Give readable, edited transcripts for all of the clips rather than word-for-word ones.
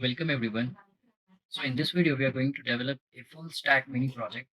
Welcome everyone. So in this video, we are going to develop a full stack mini project.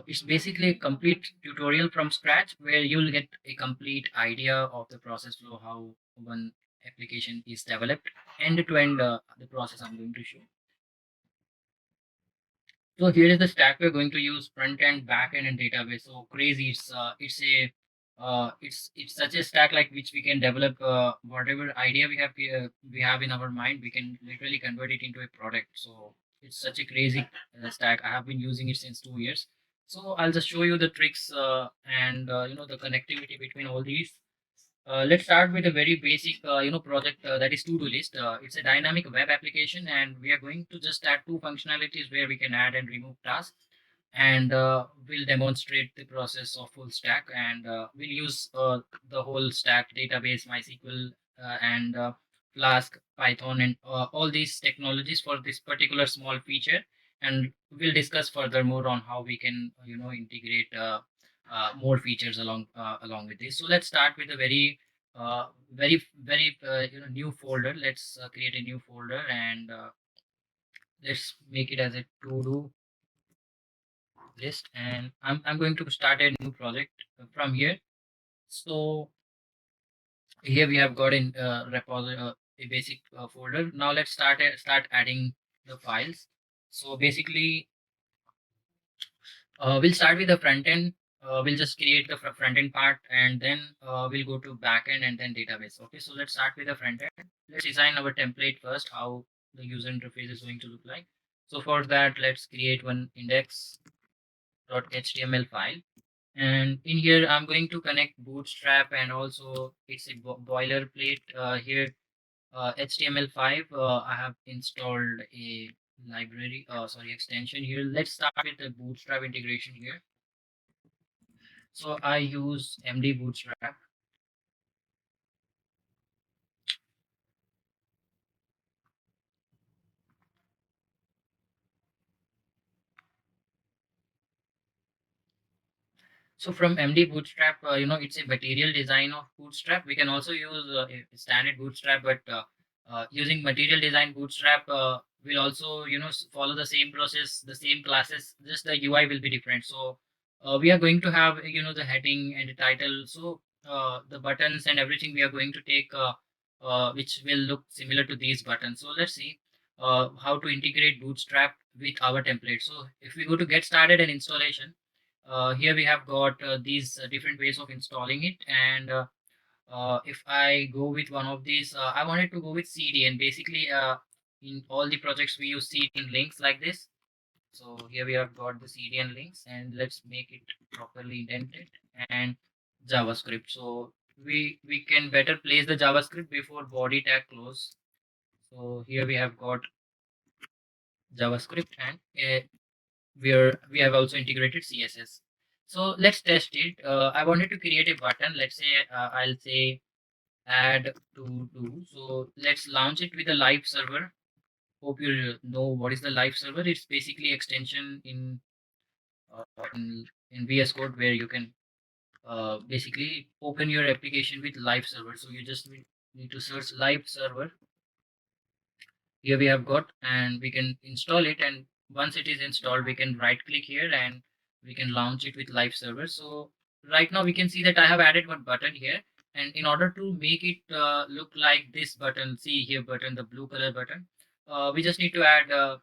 It's basically a complete tutorial from scratch where you'll get a complete idea of the process flow, how one application is developed, end to end the process I'm going to show. So here is the stack we're going to use: front end, back end, and database. So crazy! It's such a stack like which we can develop whatever idea we have in our mind. We can literally convert it into a product. So it's such a crazy stack. I have been using it since 2 years. So I'll just show you the tricks and the connectivity between all these. Let's start with a very basic, project that is to-do list. It's a dynamic web application, and we are going to just add two functionalities where we can add and remove tasks, and we'll demonstrate the process of full stack, and we'll use the whole stack: database, MySQL, and Flask, Python, and all these technologies for this particular small feature. And we'll discuss furthermore on how we can, integrate more features along with this. So let's start with a very new folder. Let's create a new folder, and let's make it as a to do list. And I'm going to start a new project from here. So here we have got in repository a basic folder. Now let's start adding the files. So basically, we'll start with the front end. We'll just create the front end part, and then we'll go to back end and then database. Okay, so let's start with the front end. Let's design our template first, how the user interface is going to look like. So for that, let's create one index.html file. And in here, I'm going to connect Bootstrap, and also it's a boilerplate here. HTML5. I have installed a extension here. Let's start with the Bootstrap integration here. So I use MD Bootstrap. So from MD Bootstrap, it's a material design of Bootstrap. We can also use a standard Bootstrap, but using material design Bootstrap will also, follow the same process, the same classes, just the UI will be different. So we are going to have, the heading and the title. So the buttons and everything we are going to take, which will look similar to these buttons. So let's see how to integrate Bootstrap with our template. So if we go to get started and installation, here we have got these different ways of installing it. And if I go with one of these, I wanted to go with CDN. Basically, in all the projects we use CDN links like this. So here we have got the CDN links, and let's make it properly indented, and JavaScript. So we can better place the JavaScript before body tag close. So here we have got JavaScript, and we have also integrated CSS. So let's test it. I wanted to create a button. Let's say I'll say add to do. So let's launch it with a live server. Hope you know what is the live server. It's basically extension in VS Code where you can basically open your application with live server. So you just need to search live server. Here we have got, and we can install it. And once it is installed, we can right click here, and we can launch it with live server. So right now we can see that I have added one button here, and in order to make it look like this button, see here button, the blue color button, we just need to add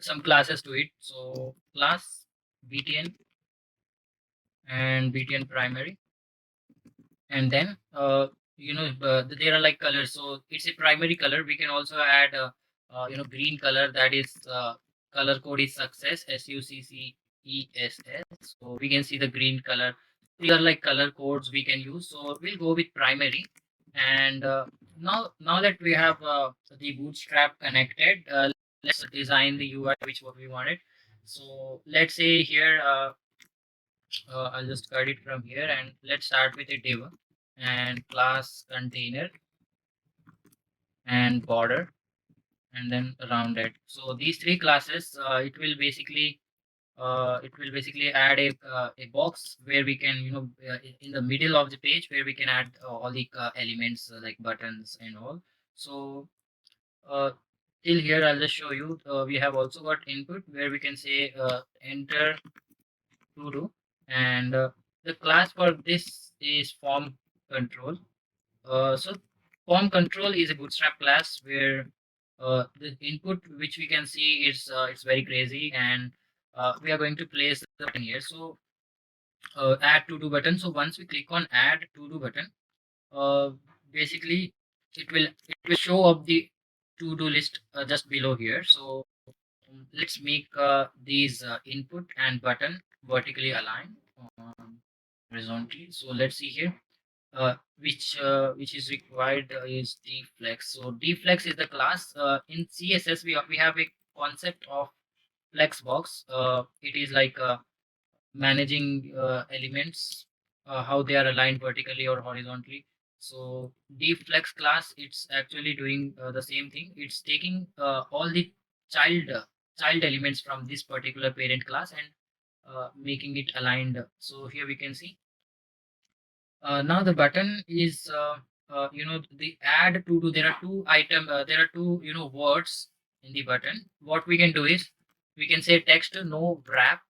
some classes to it. So class btn and btn primary, and then there are like colors. So it's a primary color. We can also add green color, that is color code is success, success. So we can see the green color. These are like color codes we can use. So we'll go with primary. And now that we have the bootstrap connected, let's design the UI which what we wanted. So let's say here I'll just cut it from here, and let's start with a div and class container and border, and then rounded. So these three classes, it will basically add a box where we can, in the middle of the page where we can add all the elements like buttons and all. So uh, till here I'll just show you. We have also got input where we can say enter to do, and the class for this is form control. So form control is a bootstrap class where the input which we can see is it's very crazy, and we are going to place the button here. So add to do button. So once we click on add to do button, uh, basically it will show up the to do list just below here. So let's make these input and button vertically aligned horizontally. So let's see here. Which is required is dflex. So dflex is the class in CSS. We have a concept of flexbox. It is like managing elements, how they are aligned vertically or horizontally. So dflex class, it's actually doing the same thing. It's taking all the child child elements from this particular parent class and making it aligned. So here we can see now the button is the add to do. There are two item. There are two words in the button. What we can do is we can say text no wrap.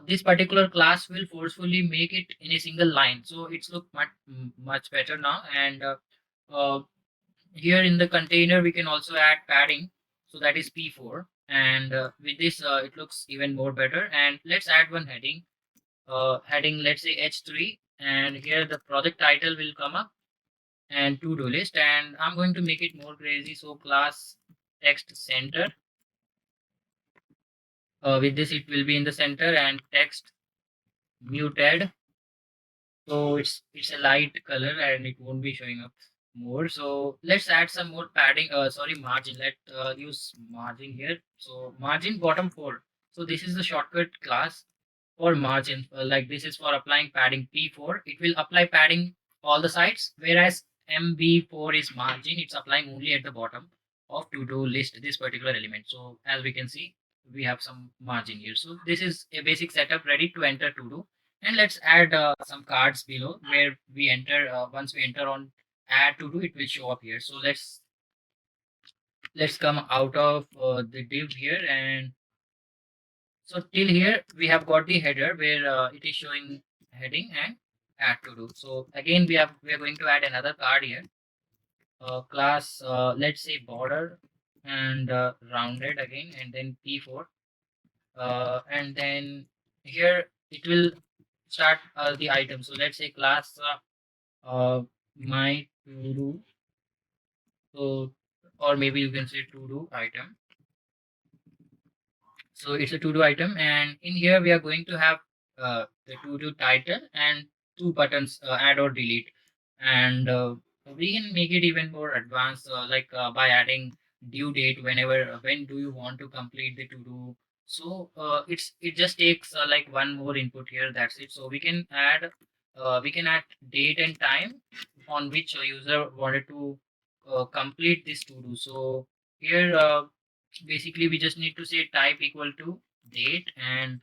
This particular class will forcefully make it in a single line, so it's look much better now. And uh, here in the container we can also add padding, so that is p4, and with this it looks even more better. And let's add one heading. Heading, let's say h3, and here the project title will come up and to do list, and I'm going to make it more crazy. So class text center, with this it will be in the center, and text muted. So it's a light color and it won't be showing up more. So let's add some more padding. Sorry, margin. Let use margin here. So margin bottom 4. So this is the shortcut class for margin. Like this is for applying padding P4. It will apply padding all the sides, whereas MB4 is margin. It's applying only at the bottom of to-do list, this particular element. So as we can see, we have some margin here. So this is a basic setup ready to enter to-do. And let's add some cards below where we enter. Once we enter on add to do, it will show up here. So let's come out of the div here, and so till here we have got the header where it is showing heading and add to do. So again we are going to add another card here. Class, let's say border, and rounded again, and then p4, and then here it will start the item. So let's say class my to do. So or maybe you can say to do item. So it's a to do item, and in here we are going to have the to do title and two buttons, add or delete. And we can make it even more advanced, like by adding due date whenever when do you want to complete the to do. So it just takes like one more input here, that's it. So we can add date and time on which a user wanted to complete this to do. So here basically we just need to say type equal to date, and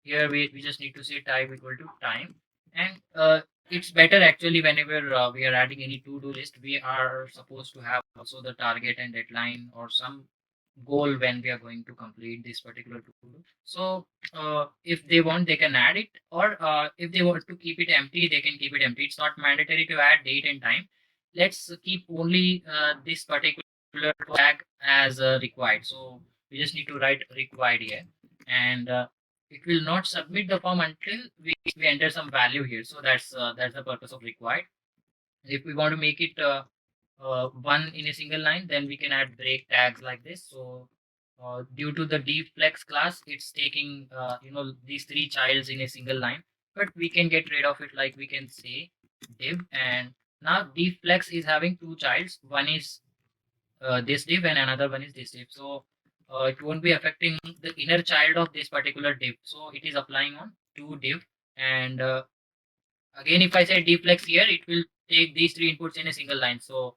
here we just need to say type equal to time. And it's better actually whenever we are adding any to-do list, we are supposed to have also the target and deadline or some goal when we are going to complete this particular to-do. So if they want, they can add it, or if they want to keep it empty, they can keep it empty. It's not mandatory to add date and time. Let's keep only this particular tag as required. So we just need to write required here, and it will not submit the form until we enter some value here. So that's the purpose of required. If we want to make it one in a single line, then we can add break tags like this. So due to the dflex class, it's taking these three childs in a single line, but we can get rid of it. Like we can say div, and now dflex is having two childs. One is this div and another one is this div. So it won't be affecting the inner child of this particular div. So it is applying on two div. And again, if I say dflex here, it will take these three inputs in a single line. So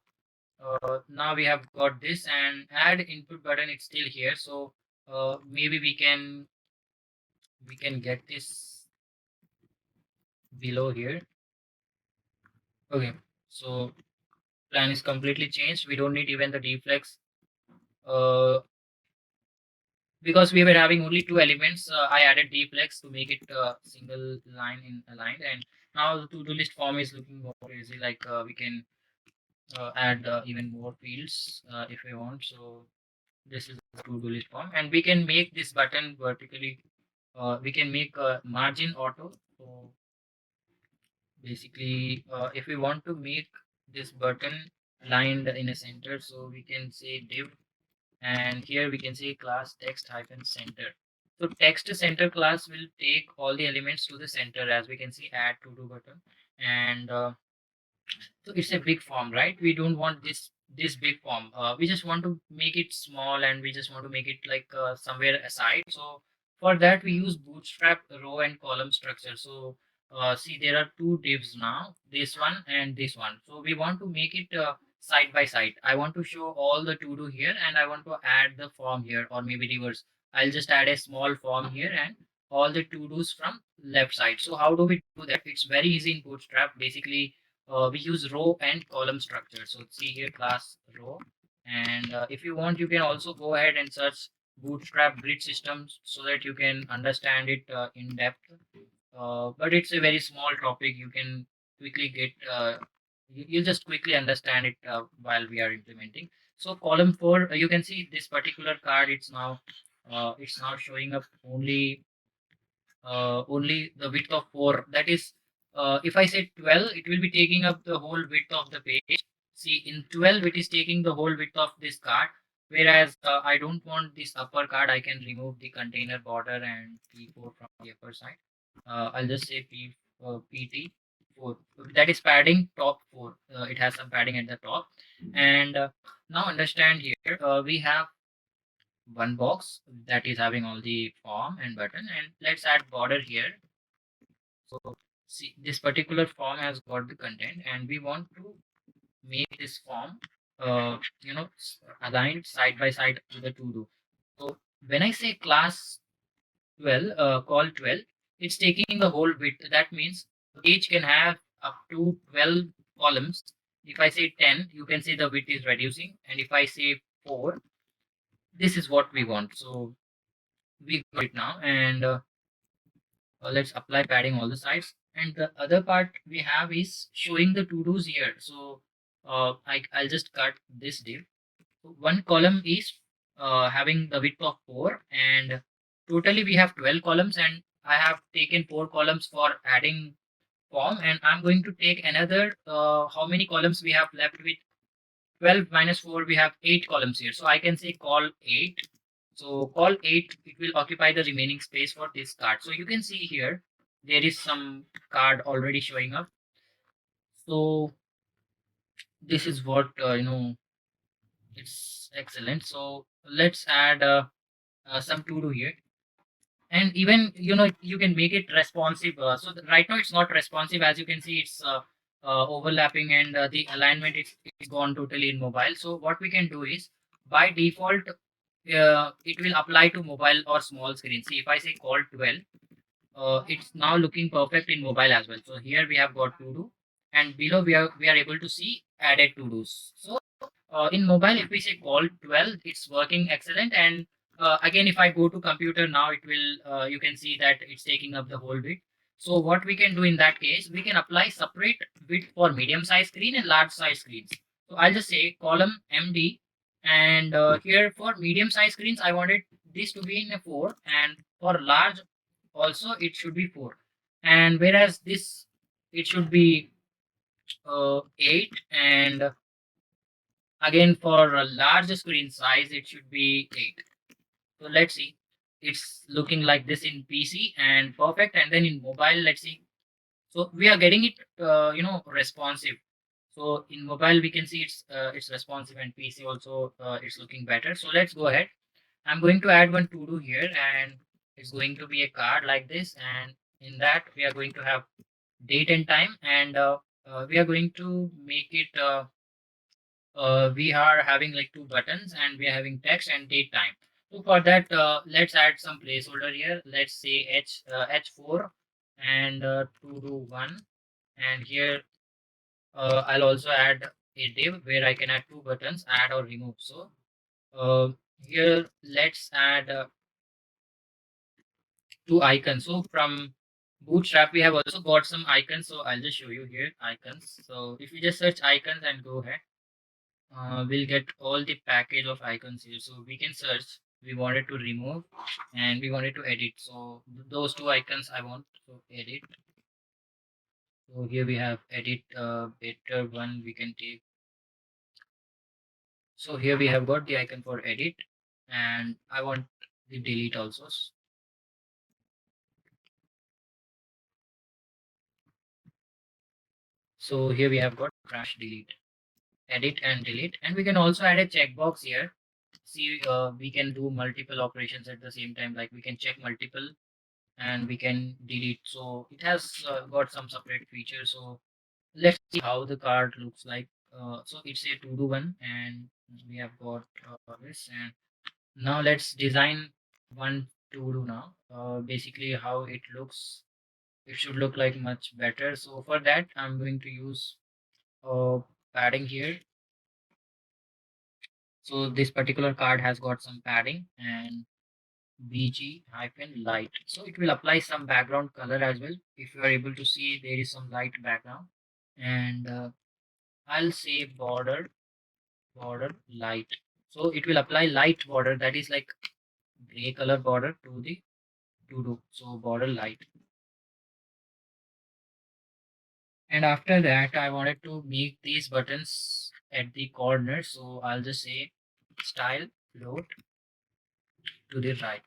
now we have got this, and add input button, it's still here. So maybe we can get this below here. Okay, so plan is completely changed. We don't need even the deflex. Uh, because we were having only two elements, I added deflex to make it single line in aligned, and now the to-do list form is looking more easy. Like we can add even more fields if we want. So this is the to-do list form, and we can make this button vertically. We can make margin auto. So basically, if we want to make this button aligned in a center, so we can say div, and here we can say class text hyphen center. So text center class will take all the elements to the center, as we can see add to do button, and so it's a big form, right? We don't want this big form. We just want to make it small, and we just want to make it like somewhere aside. So for that we use bootstrap row and column structure. So see, there are two divs now, this one and this one. So we want to make it side by side. I want to show all the to do here, and I want to add the form here, or maybe reverse. I'll just add a small form here and all the to dos from left side. So how do we do that? It's very easy in bootstrap. Basically we use row and column structure. So see here class row, and if you want you can also go ahead and search bootstrap grid systems so that you can understand it in depth. But it's a very small topic. You can quickly get you'll just quickly understand it while we are implementing. So column 4, you can see this particular card, it's now showing up only the width of 4. That is, if I say 12, it will be taking up the whole width of the page. See, in 12, it is taking the whole width of this card. Whereas I don't want this upper card, I can remove the container border and P4 from the upper side. I'll just say PT 4. That is padding top 4. It has some padding at the top. And now understand here, we have one box that is having all the form and button, and let's add border here. So see, this particular form has got the content, and we want to make this form aligned side by side to the to do. So when I say class 12, call 12, it's taking the whole width. That means each can have up to 12 columns. If I say 10, you can see the width is reducing, and if I say 4, this is what we want. So we got it now, and let's apply padding all the sides. And the other part we have is showing the to dos here. So I'll just cut this div. So one column is having the width of 4, and totally we have 12 columns, and I have taken 4 columns for adding form, and I'm going to take another how many columns we have left with 12 minus 4, we have 8 columns here. So I can say call 8. So call 8, it will occupy the remaining space for this card. So you can see here, there is some card already showing up. So this is what, it's excellent. So let's add some to do here. And even, you can make it responsive. So right now it's not responsive. As you can see, it's overlapping, and the alignment is gone totally in mobile. So what we can do is, by default, it will apply to mobile or small screen. See, if I say call 12, it's now looking perfect in mobile as well. So here we have got to do, and below we are able to see added to dos. So in mobile, if we say call 12, it's working excellent. And again, if I go to computer now, it will you can see that it's taking up the whole width. So what we can do in that case, we can apply separate width for medium size screen and large size screens. So I'll just say column MD, and here for medium size screens, I wanted this to be in a 4, and for large also it should be 4. And whereas this, it should be 8, and again, for a large screen size, it should be 8. So let's see. It's looking like this in PC and perfect. And then in mobile, let's see. So we are getting it, responsive. So in mobile, we can see it's responsive, and PC also it's looking better. So let's go ahead. I'm going to add one to do here, and it's going to be a card like this. And in that, we are going to have date and time, and we are going to make it. We are having like two buttons, and we are having text and date time. So for that, let's add some placeholder here. Let's say H4 and to do 1, and here I'll also add a div where I can add two buttons, add or remove. So uh, here let's add two icons. So from Bootstrap, we have also got some icons. So I'll just show you here icons. So if you just search icons and go ahead, we'll get all the package of icons here. So we can search. We wanted to remove and we wanted to edit. So those two icons I want to edit. So here we have edit better one we can take. So here we have got the icon for edit and I want the delete also. So here we have got trash delete, edit and delete, and we can also add a checkbox here. See, we can do multiple operations at the same time, like we can check multiple and we can delete. So it has got some separate features. So let's see how the card looks like. So it's a to do one and we have got this, and now let's design one to do now. Basically how it looks, it should look like much better. So for that I'm going to use padding here. So this particular card has got some padding and BG hyphen light. So it will apply some background color as well. If you are able to see, there is some light background, and I'll say border light. So it will apply light border, that is like gray color border to the to do. So border light. And after that, I wanted to make these buttons at the corner. So I'll just say style float to the right.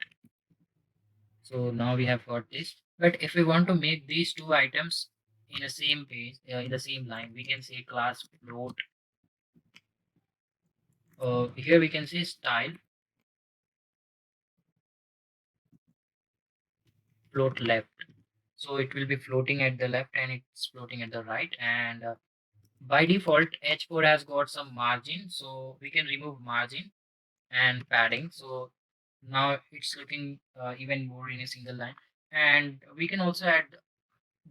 So now we have got this. But if we want to make these two items in the same page, in the same line, we can say class float. Here we can say style float left. So it will be floating at the left and it's floating at the right. And by default, H4 has got some margin. So we can remove margin and padding. So now it's looking even more in a single line. And we can also add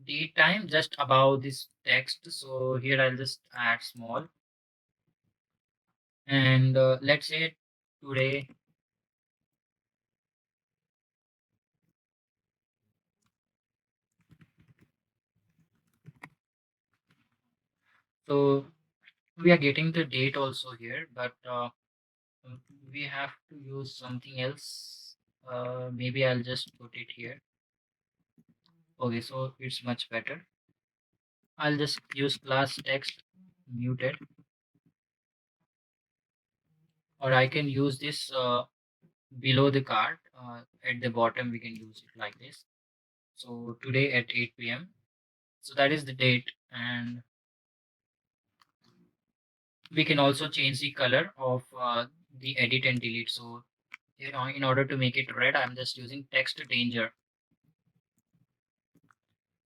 date time just above this text. So here I'll just add small, and let's say today. So we are getting the date also here, but we have to use something else. Maybe I'll just put it here. Okay, so it's much better. I'll just use class text muted, or I can use this below the card. At the bottom we can use it like this. So today at 8 p.m. So that is the date, and we can also change the color of the edit and delete. So in order to make it red, I'm just using text danger.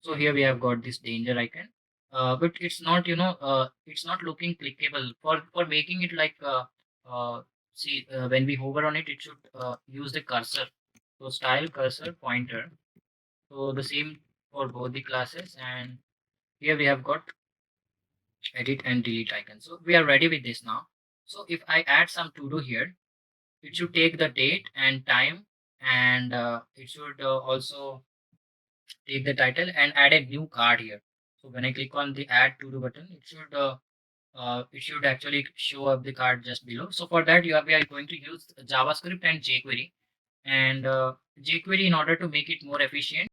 So here we have got this danger icon, but it's not, it's not looking clickable. For making it like, see, when we hover on it, it should use the cursor. So style cursor pointer. So the same for both the classes, and here we have got edit and delete icon. So we are ready with this now. So if I add some to do here, it should take the date and time, and it should also take the title and add a new card here. So when I click on the add to do button, it should actually show up the card just below. So for that, we are going to use JavaScript and jQuery, and jQuery in order to make it more efficient.